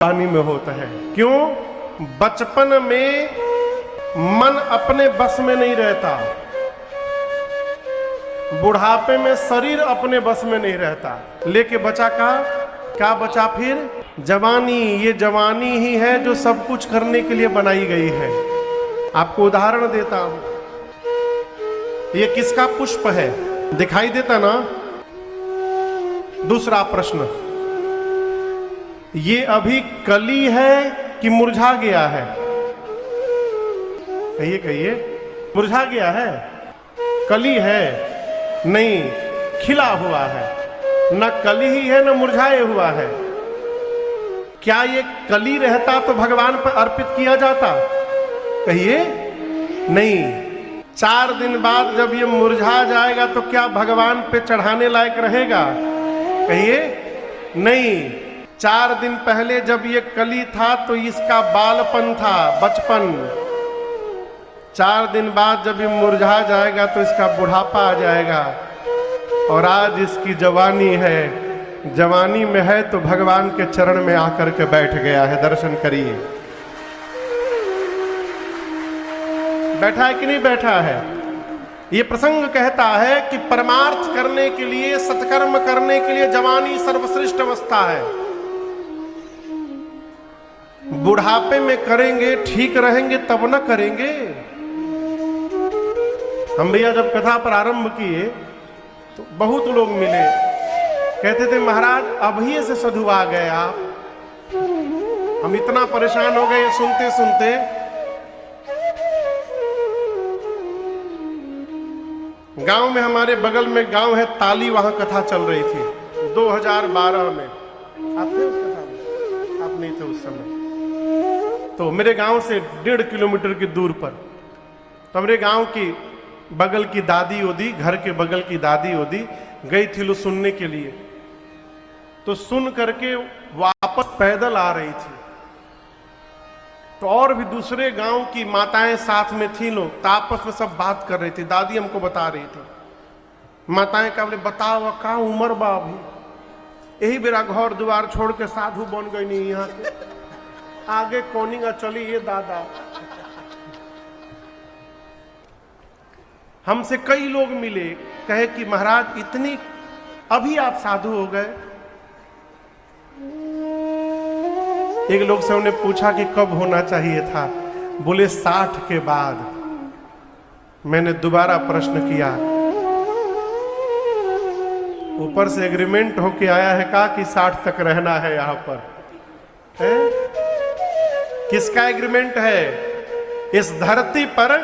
पानी में होता है। क्यों? बचपन में मन अपने बस में नहीं रहता, बुढ़ापे में शरीर अपने बस में नहीं रहता, लेके बचा क्या बचा फिर? जवानी। ये जवानी ही है जो सब कुछ करने के लिए बनाई गई है। आपको उदाहरण देता हूं, ये किसका पुष्प है? दिखाई देता ना? दूसरा प्रश्न, ये अभी कली है कि मुरझा गया है? कहिए कहिए, मुरझा गया है? कली है? नहीं, खिला हुआ है। न कली ही है न मुरझाए हुआ है। क्या ये कली रहता तो भगवान पर अर्पित किया जाता? कहिए नहीं। 4 दिन बाद जब ये मुरझा जाएगा तो क्या भगवान पे चढ़ाने लायक रहेगा? कहिए नहीं। 4 दिन पहले जब ये कली था तो इसका बालपन था, बचपन। 4 दिन बाद जब ये मुरझा जाएगा तो इसका बुढ़ापा आ जाएगा। और आज इसकी जवानी है, जवानी में है तो भगवान के चरण में आकर के बैठ गया है। दर्शन करिए, बैठा है कि नहीं बैठा है? ये प्रसंग कहता है कि परमार्थ करने के लिए, सत्कर्म करने के लिए जवानी सर्वश्रेष्ठ अवस्था है। बुढ़ापे में करेंगे, ठीक रहेंगे तब न करेंगे। हम भैया जब कथा प्रारंभ किए तो बहुत लोग मिले, कहते थे महाराज अभी से साधु आ गए आप, हम इतना परेशान हो गए सुनते सुनते। गांव में, हमारे बगल में गांव है ताली, वहां कथा चल रही थी 2012 में। आप थे उस कथा में? आप नहीं थे उस समय। तो मेरे गांव से 1.5 किलोमीटर की दूर पर, तो मेरे गांव की बगल की दादी ओदी, घर के बगल की दादी ओदी गई थी लो सुनने के लिए। तो सुन करके वापस पैदल आ रही थी, तो और भी दूसरे गांव की माताएं साथ में थी लोग, तो आपस में सब बात कर रही थी। दादी हमको बता रही थी, माताएं का बोले बताओ का उम्र बा अभी, यही बेरा घर द्वार छोड़ के साधु बन गई नहीं, यहाँ के आगे कोनिंगा चली ये दादा। हमसे कई लोग मिले, कहे कि महाराज इतनी अभी आप साधु हो गए। एक लोग से उन्हें पूछा कि कब होना चाहिए था? बोले 60 के बाद। मैंने दोबारा प्रश्न किया, ऊपर से एग्रीमेंट होके आया है का कि 60 तक रहना है यहां पर? है? किसका एग्रीमेंट है? इस धरती पर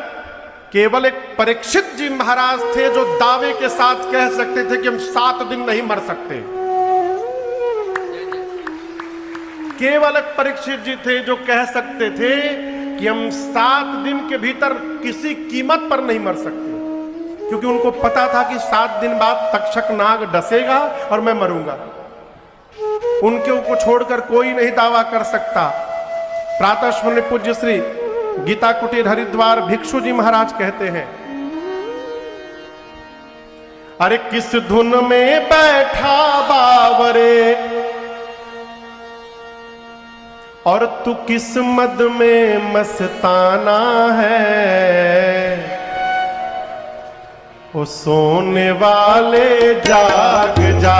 केवल एक परीक्षित जी महाराज थे जो दावे के साथ कह सकते थे कि हम 7 दिन नहीं मर सकते। केवल एक परीक्षित जी थे जो कह सकते थे कि हम 7 दिन के भीतर किसी कीमत पर नहीं मर सकते, क्योंकि उनको पता था कि 7 दिन बाद तक्षक नाग डसेगा और मैं मरूंगा। उनके को छोड़कर कोई नहीं दावा कर सकता। प्रातः स्मरणीय पूज्य श्री गीता कुटीर हरिद्वार भिक्षु जी महाराज कहते हैं, अरे किस धुन में बैठा बावरे और तू किस मद में मस्ताना है, वो सोने वाले जाग जा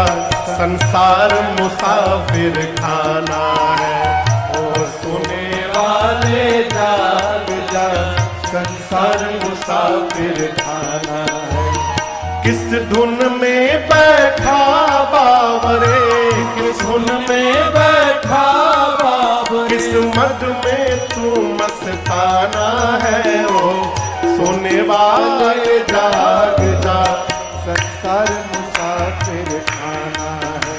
संसार मुसाफिर खाना है, वो सोने वाले जाग जा संसार मुसाफिर खाना है। किस धुन में बैठा बावरे, किस धुन में बैठा बावरे, किस मद में तू मस्ताना है, वो सोने वाले जाग जा संसार मुसाफिर खाना है,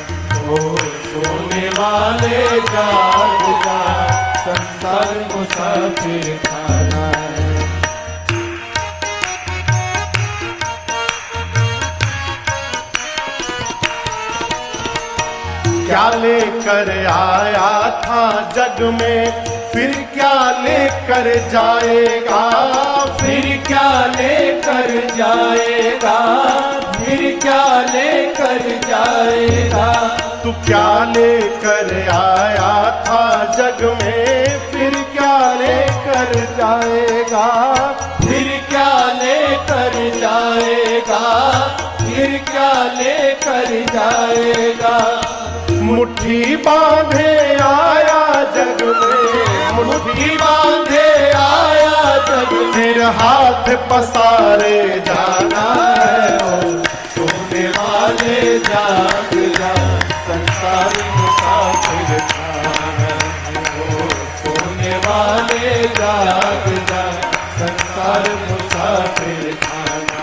वो सोने वाले जाग जा संसार मुसाफिर खाना है। क्या लेकर आया था जग में, फिर क्या लेकर जाएगा, फिर क्या लेकर जाएगा, फिर क्या लेकर जाएगा। तू क्या लेकर आया था जग में फिर क्या लेकर जाएगा, फिर क्या लेकर जाएगा, फिर क्या लेकर जाएगा। मुट्ठी बांधे आया जग में, मुट्ठी बांधे आया जग में, फिर हाथ पसारे जाना है। सोने वाले जाग जा, संसार मुसाफिर खाना। सोने वाले जाग जा, संसार मुसाफिर खाना।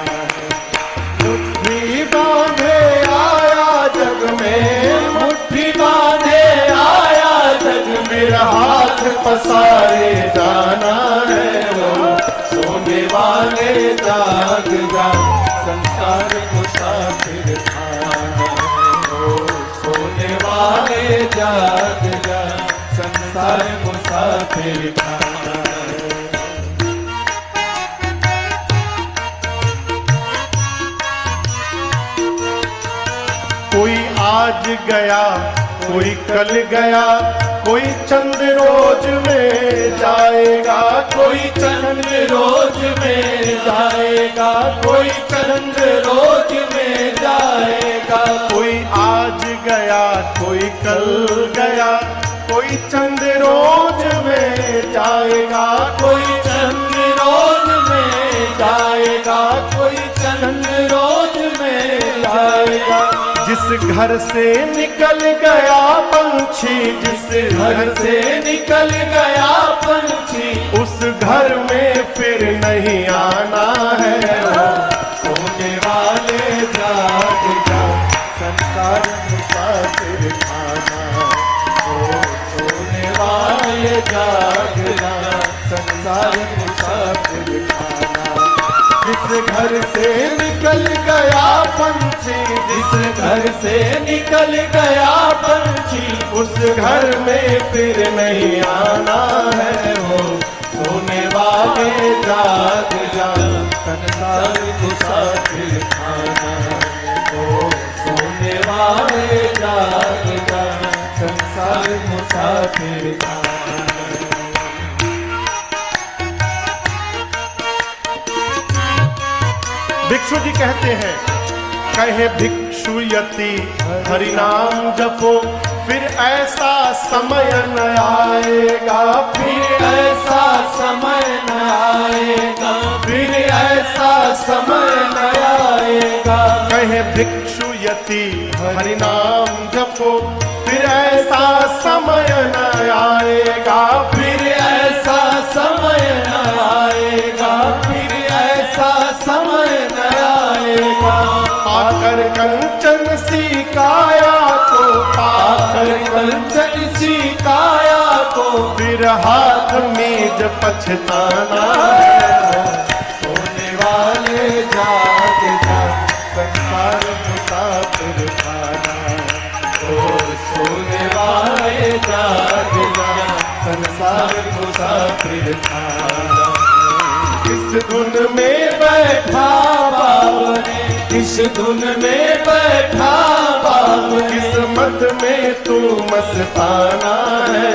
मुट्ठी बांधे आया जग में, मुट्ठी बांधे आया जग में, फिर हाथ पसारे जाना है। सोने वाले जाग जा, संसार मुसाफिर खाना। सोने वाले जाग जा, संसार मुसाफिर खाना। कोई आज गया, कोई कल गया, कोई चंद रोज में जाएगा, कोई चंद रोज में जाएगा, कोई चंद रोज में जाएगा। कोई आज गया, कोई कल गया, कोई चंद रोज में जाएगा, कोई चंद रोज में जाएगा, कोई चंद रोज में जाएगा। जिस घर से निकल गया पंछी, जिस घर से निकल गया पंछी, उस घर में फिर नहीं आना है। सोने वाले जाग जा, संसार मुसाफिर खाना। सोने वाले जाग जा, संसार मुसाफिर खाना। जिस घर से निकल गया पंछी, जिस घर से निकल गया पंछी, उस घर में फिर नहीं आना है। सोने वाले जाग जा, संसार मुसाफिर खाना। सोने वाले जाग जा, संसार मुसाफिर खाना। भिक्षु जी कहते हैं, कहे भिक्षु यति हरि नाम जपो, फिर ऐसा समय न आएगा, फिर ऐसा समय न आएगा, फिर ऐसा समय न आएगा। कहे भिक्षु यति हरि नाम जपो, फिर ऐसा समय न आएगा, फिर ऐसा समय न आएगा, फिर ऐसा समय न आएगा। पाकर कंचन सी काया को, पाकर कंचन सी काया को, फिर हाथ मीज पछताना है। सोने वाले जाग जा, संसार मुसाफिर खाना। सोने वाले जाग जा, संसार मुसाफिर खाना। किस धुन में बैठा बाबा, किस धुन में बैठा बाबा, किस्मत में तू मस्ताना है।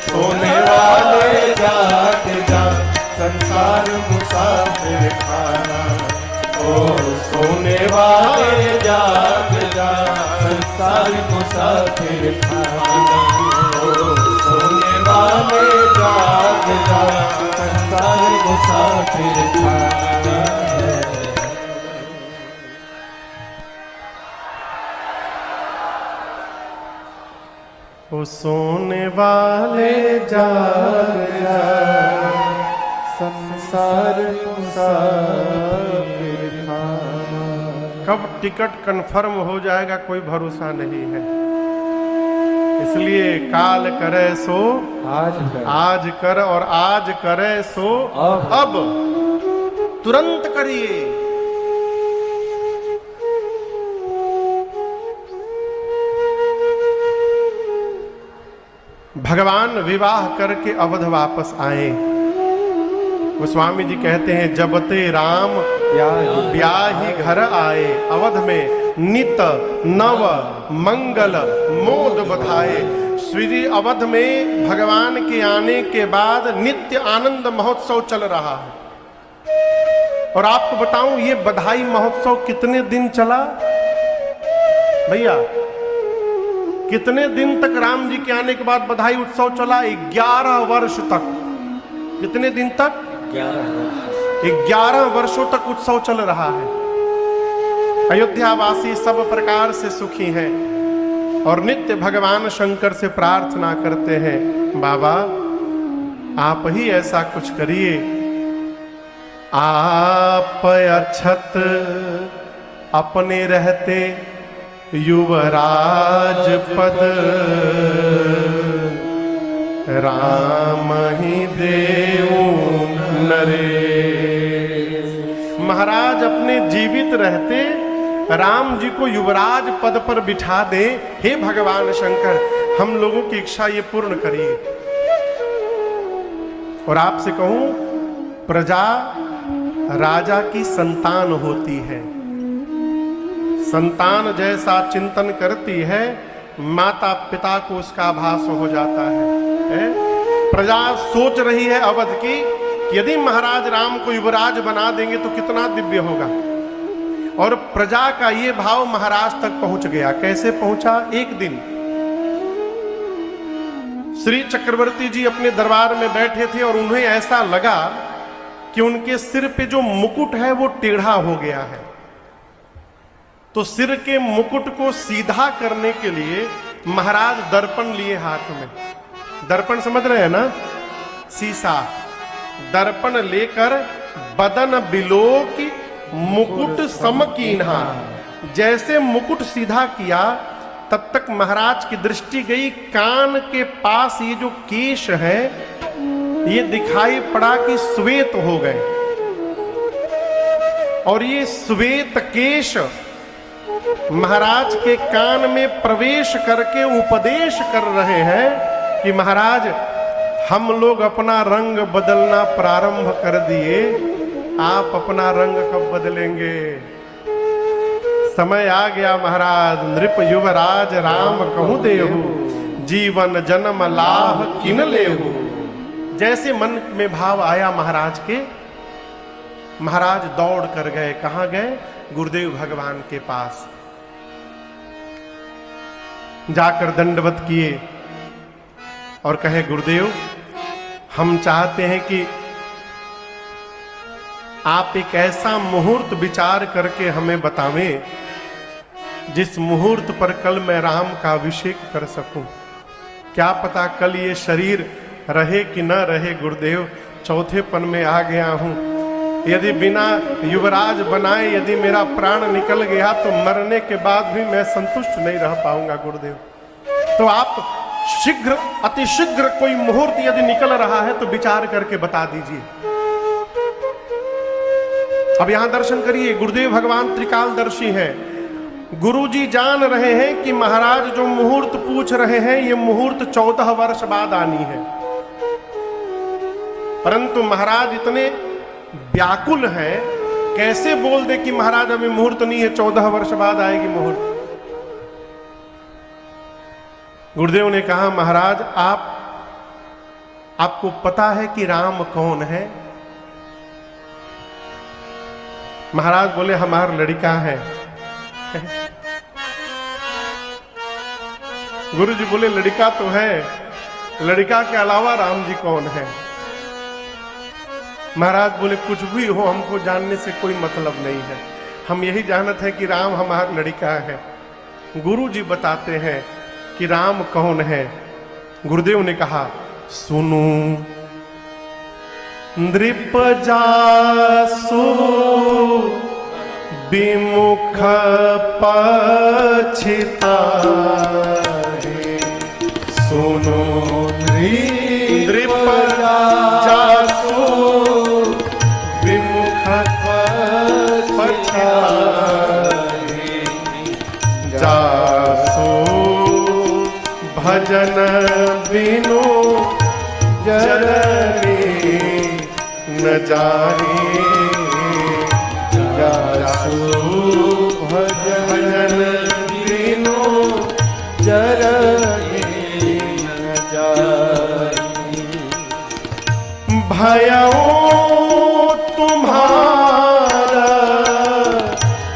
सोने वाले जाग जा, संसार मुसाफिर खाना। सोने वाले जाग जा, संसार मुसाफिर खाना। सोने वाले जाग जा, संसार मुसाफिर खाना। ओ सोने वाले जाग जा, संसार मुसाफिर खाना। कब टिकट कंफर्म हो जाएगा कोई भरोसा नहीं है, इसलिए काल करे सो आज कर, और आज करे सो अब तुरंत करिए। भगवान विवाह करके अवध वापस आए। गोस्वामी जी कहते हैं, जबते राम ब्याही घर आए, अवध में नित नव मंगल मोद बधाए। श्री अवध में भगवान के आने के बाद नित्य आनंद महोत्सव चल रहा है। और आपको बताऊं ये बधाई महोत्सव कितने दिन चला भैया? कितने दिन तक राम जी के आने के बाद बधाई उत्सव चला? 11 वर्ष तक। कितने दिन तक? 11 वर्षों तक उत्सव चल रहा है। अयोध्यावासी सब प्रकार से सुखी हैं और नित्य भगवान शंकर से प्रार्थना करते हैं, बाबा आप ही ऐसा कुछ करिए, आप अक्षत अपने रहते युवराज पद, राम ही देऊ नरेश। महाराज अपने जीवित रहते राम जी को युवराज पद पर बिठा दे। हे भगवान शंकर, हम लोगों की इच्छा ये पूर्ण करिए। और आपसे कहूं, प्रजा राजा की संतान होती है। संतान जैसा चिंतन करती है, माता पिता को उसका आभास हो जाता है? प्रजा सोच रही है अवध की कि यदि महाराज राम को युवराज बना देंगे तो कितना दिव्य होगा। और प्रजा का ये भाव महाराज तक पहुंच गया। कैसे पहुंचा? एक दिन श्री चक्रवर्ती जी अपने दरबार में बैठे थे और उन्हें ऐसा लगा कि उनके सिर पे जो मुकुट है वो टेढ़ा हो गया है। तो सिर के मुकुट को सीधा करने के लिए महाराज दर्पण लिए हाथ में। दर्पण समझ रहे हैं ना? शीशा। दर्पण लेकर बदन बिलोक मुकुट समकीन्हा, जैसे मुकुट सीधा किया तब तक महाराज की दृष्टि गई कान के पास ये जो केश है ये दिखाई पड़ा कि श्वेत हो गए। और ये श्वेत केश महाराज के कान में प्रवेश करके उपदेश कर रहे हैं कि महाराज हम लोग अपना रंग बदलना प्रारंभ कर दिए, आप अपना रंग कब बदलेंगे? समय आ गया महाराज, नृप युवराज राम कहूं देहु, जीवन जन्म लाभ किन लेहु। जैसे मन में भाव आया महाराज के, महाराज दौड़ कर गए। कहां गए? गुरुदेव भगवान के पास जाकर दंडवत किए और कहे, गुरुदेव हम चाहते हैं कि आप एक ऐसा मुहूर्त विचार करके हमें बतावें जिस मुहूर्त पर कल मैं राम का अभिषेक कर सकूं। क्या पता कल ये शरीर रहे कि न रहे गुरुदेव, चौथेपन में आ गया हूं। यदि बिना युवराज बनाए यदि मेरा प्राण निकल गया तो मरने के बाद भी मैं संतुष्ट नहीं रह पाऊंगा गुरुदेव। तो आप शीघ्र, अति शीघ्र कोई मुहूर्त यदि निकल रहा है तो विचार करके बता दीजिए। अब यहां दर्शन करिए, गुरुदेव भगवान त्रिकालदर्शी हैं। गुरुजी जान रहे हैं कि महाराज जो मुहूर्त पूछ रहे हैं ये मुहूर्त 14 वर्ष बाद आनी है, परंतु महाराज इतने व्याकुल हैं, कैसे बोल दे कि महाराज अभी मुहूर्त नहीं है, 14 वर्ष बाद आएगी मुहूर्त। गुरुदेव ने कहा, महाराज आपको पता है कि राम कौन है? महाराज बोले, हमारा लड़का है। गुरु जी बोले, लड़का तो है, लड़का के अलावा राम जी कौन है? महाराज बोले, कुछ भी हो हमको जानने से कोई मतलब नहीं है, हम यही जानते हैं कि राम हमारा लड़का है। गुरु जी बताते हैं कि राम कौन है। गुरुदेव ने कहा, सुनो नृप जासु विमुख पछितारे, सुनो नृप जासु विमुख पछितारे, जासु भजन बिनु जननी न जानी, जासु भजन बिनु जननी भयऊ तुम्हारा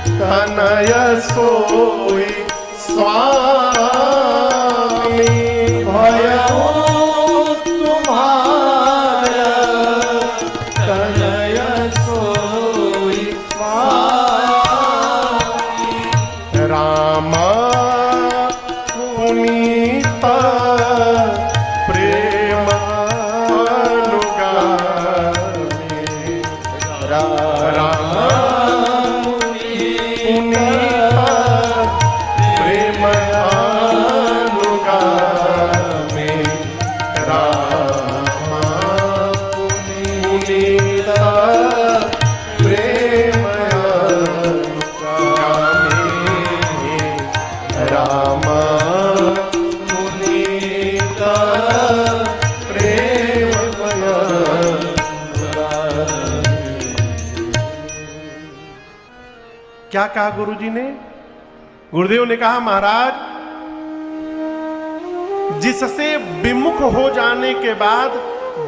तनय सोई स्वामी। भयऊ तुम्हारा तनय सोई स्वामी। रामा पुनीत प्रेम अनुगामी। रामा पुनीत प्रेम अनुगामी। रामा पुनीत प्रेम अनुगामी। राम पुनीत प्रेम क्या कहा गुरुजी ने? गुरुदेव ने कहा महाराज, जिससे विमुख हो जाने के बाद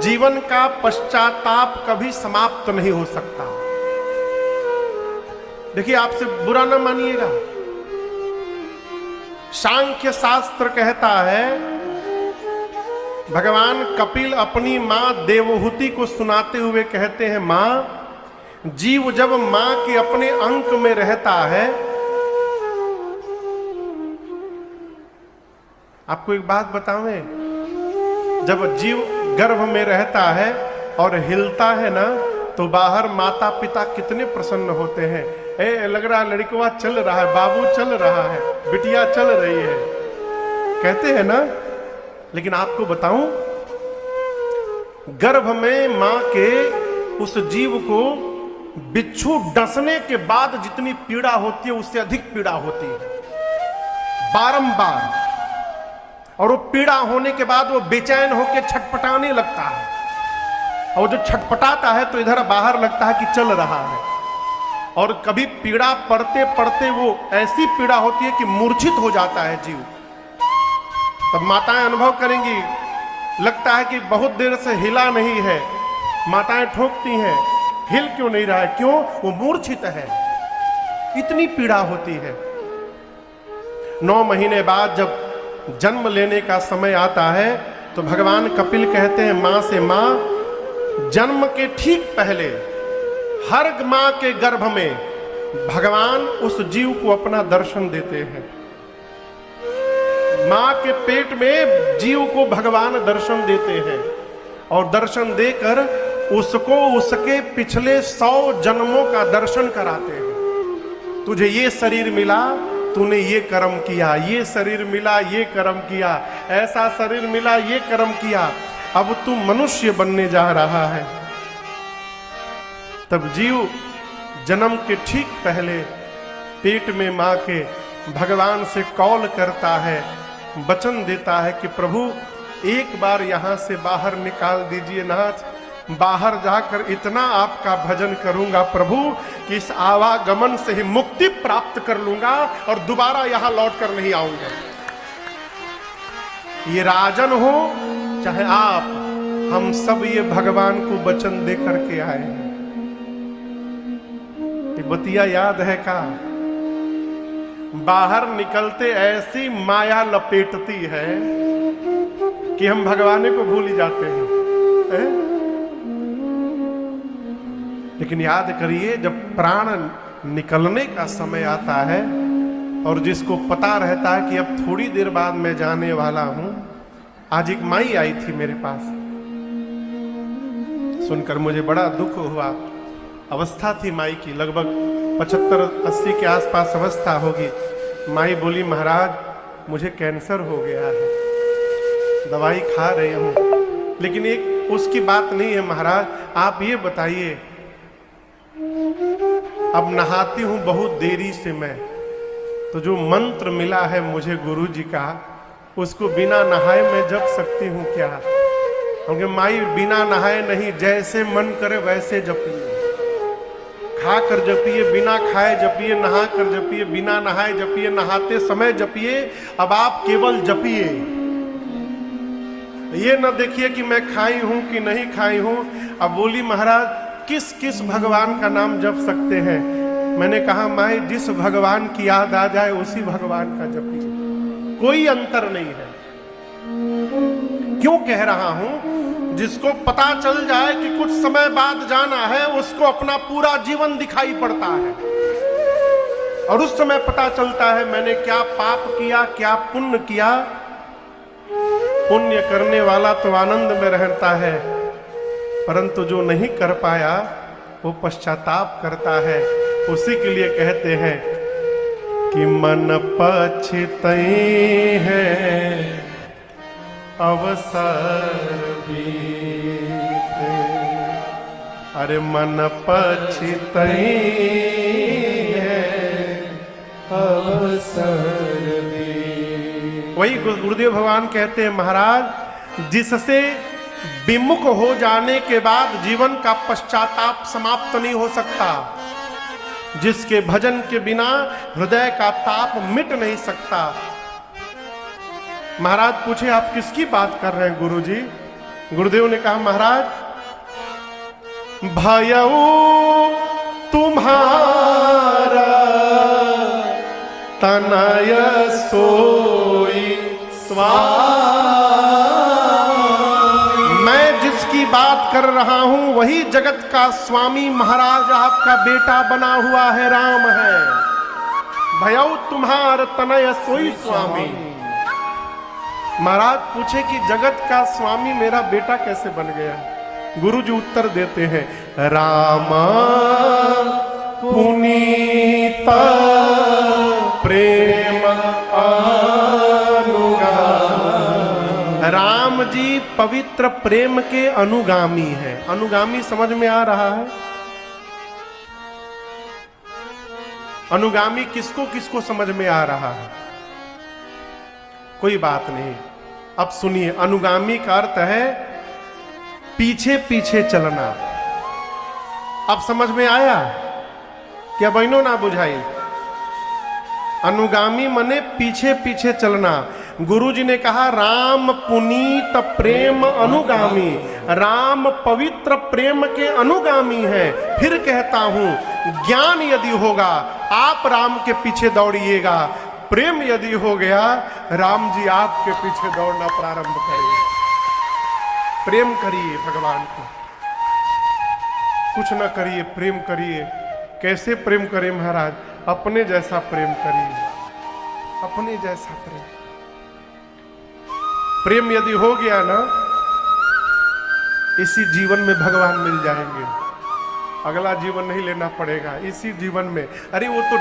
जीवन का पश्चाताप कभी समाप्त नहीं हो सकता। देखिए, आपसे बुरा ना मानिएगा, सांख्य शास्त्र कहता है, भगवान कपिल अपनी मां देवहूति को सुनाते हुए कहते हैं, मां, जीव जब मां के अपने अंक में रहता है। आपको एक बात बतावें, जब जीव गर्भ में रहता है और हिलता है ना, तो बाहर माता पिता कितने प्रसन्न होते हैं। ए, लग रहा है लड़कवा चल रहा है, बाबू चल रहा है, बिटिया चल रही है, कहते हैं ना। लेकिन आपको बताऊं, गर्भ में मां के उस जीव को बिच्छू डसने के बाद जितनी पीड़ा होती है, उससे अधिक पीड़ा होती है, बारंबार। और वो पीड़ा होने के बाद वो बेचैन होकर छटपटाने लगता है, और जो छटपटाता है तो इधर बाहर लगता है कि चल रहा है। और कभी पीड़ा पड़ते पड़ते वो ऐसी पीड़ा होती है कि मूर्छित हो जाता है जीव। तब माताएं अनुभव करेंगी, लगता है कि बहुत देर से हिला नहीं है, माताएं ठोकती हैं, हिल क्यों नहीं रहा है? क्यों? वो मूर्छित है, इतनी पीड़ा होती है। 9 महीने बाद जब जन्म लेने का समय आता है, तो भगवान कपिल कहते हैं मां से, मां, जन्म के ठीक पहले हर मां के गर्भ में भगवान उस जीव को अपना दर्शन देते हैं। मां के पेट में जीव को भगवान दर्शन देते हैं, और दर्शन देकर उसको उसके पिछले 100 जन्मों का दर्शन कराते हैं। तुझे ये शरीर मिला, तूने ये कर्म किया, ये शरीर मिला, ये कर्म किया, ऐसा शरीर मिला, ये कर्म किया, अब तू मनुष्य बनने जा रहा है। तब जीव जन्म के ठीक पहले पेट में मां के भगवान से कॉल करता है, वचन देता है कि प्रभु एक बार यहां से बाहर निकाल दीजिए नाथ, बाहर जाकर इतना आपका भजन करूंगा प्रभु कि इस आवागमन से ही मुक्ति प्राप्त कर लूंगा और दोबारा यहां लौट कर नहीं आऊंगा। ये राजन हो चाहे आप, हम सब ये भगवान को वचन दे करके आए हैं। ये बतिया याद है का? बाहर निकलते ऐसी माया लपेटती है कि हम भगवान को भूल ही जाते हैं। लेकिन याद करिए, जब प्राण निकलने का समय आता है और जिसको पता रहता है कि अब थोड़ी देर बाद मैं जाने वाला हूं। आज एक माई आई थी मेरे पास, सुनकर मुझे बड़ा दुख हुआ। अवस्था थी माई की, लगभग 75-80 के आसपास अवस्था होगी। माई बोली, महाराज मुझे कैंसर हो गया है, दवाई खा रही हूं, लेकिन एक उसकी बात नहीं है महाराज, आप ये बताइए, अब नहाती हूं बहुत देरी से मैं, तो जो मंत्र मिला है मुझे गुरु जी का, उसको बिना नहाए मैं जप सकती हूं क्या? क्योंकि माई बिना नहाए नहीं, जैसे मन करे वैसे जपिए, खा कर जपिए, बिना खाए जपिए, नहा कर जपिए, बिना नहाए जपिए, नहाते समय जपिए। अब आप केवल जपिए, ये न देखिए कि मैं खाई हूं कि नहीं खाई हूं। अब बोली महाराज किस किस भगवान का नाम जप सकते हैं? मैंने कहा माई जिस भगवान की याद आ जाए उसी भगवान का जपिए, कोई अंतर नहीं है। क्यों कह रहा हूं? जिसको पता चल जाए कि कुछ समय बाद जाना है, उसको अपना पूरा जीवन दिखाई पड़ता है और उस समय पता चलता है मैंने क्या पाप किया, क्या पुण्य किया। पुण्य करने वाला तो आनंद में रहता है, परंतु जो नहीं कर पाया वो पश्चाताप करता है। उसी के लिए कहते हैं कि मन पछतई है अवसर बीते, अरे मन पछतई है अवसर बीते। वही गुरुदेव भगवान कहते हैं महाराज जिससे विमुख हो जाने के बाद जीवन का पश्चाताप समाप्त नहीं हो सकता, जिसके भजन के बिना हृदय का ताप मिट नहीं सकता। महाराज पूछे आप किसकी बात कर रहे हैं गुरुजी? गुरुदेव ने कहा महाराज भयऊ तुम्हारा तनय सोई मैं जिसकी बात कर रहा हूं वही जगत का स्वामी महाराज आपका बेटा बना हुआ है, राम है। भयऊ तुम्हार तनय सोई स्वामी। महाराज पूछे कि जगत का स्वामी मेरा बेटा कैसे बन गया? गुरु जी उत्तर देते हैं राम पुनीत प्रेम राम जी पवित्र प्रेम के अनुगामी है। अनुगामी समझ में आ रहा है? अनुगामी किसको किसको समझ में आ रहा है? कोई बात नहीं, अब सुनिए। अनुगामी का अर्थ है पीछे पीछे चलना। अब समझ में आया क्या बहनों? ना बुझाई। अनुगामी मने पीछे पीछे चलना। गुरु जी ने कहा राम पुनीत प्रेम अनुगामी, राम पवित्र प्रेम के अनुगामी है। फिर कहता हूं ज्ञान यदि होगा आप राम के पीछे दौड़िएगा, प्रेम यदि हो गया राम जी आपके पीछे दौड़ना प्रारंभ करेंगे। प्रेम करिए भगवान को, कुछ ना करिए, प्रेम करिए। कैसे प्रेम करें महाराज? अपने जैसा प्रेम करिए, अपने जैसा प्रेम। प्रेम यदि हो गया ना, इसी जीवन में भगवान मिल जाएंगे, अगला जीवन नहीं लेना पड़ेगा, इसी जीवन में। अरे वो तो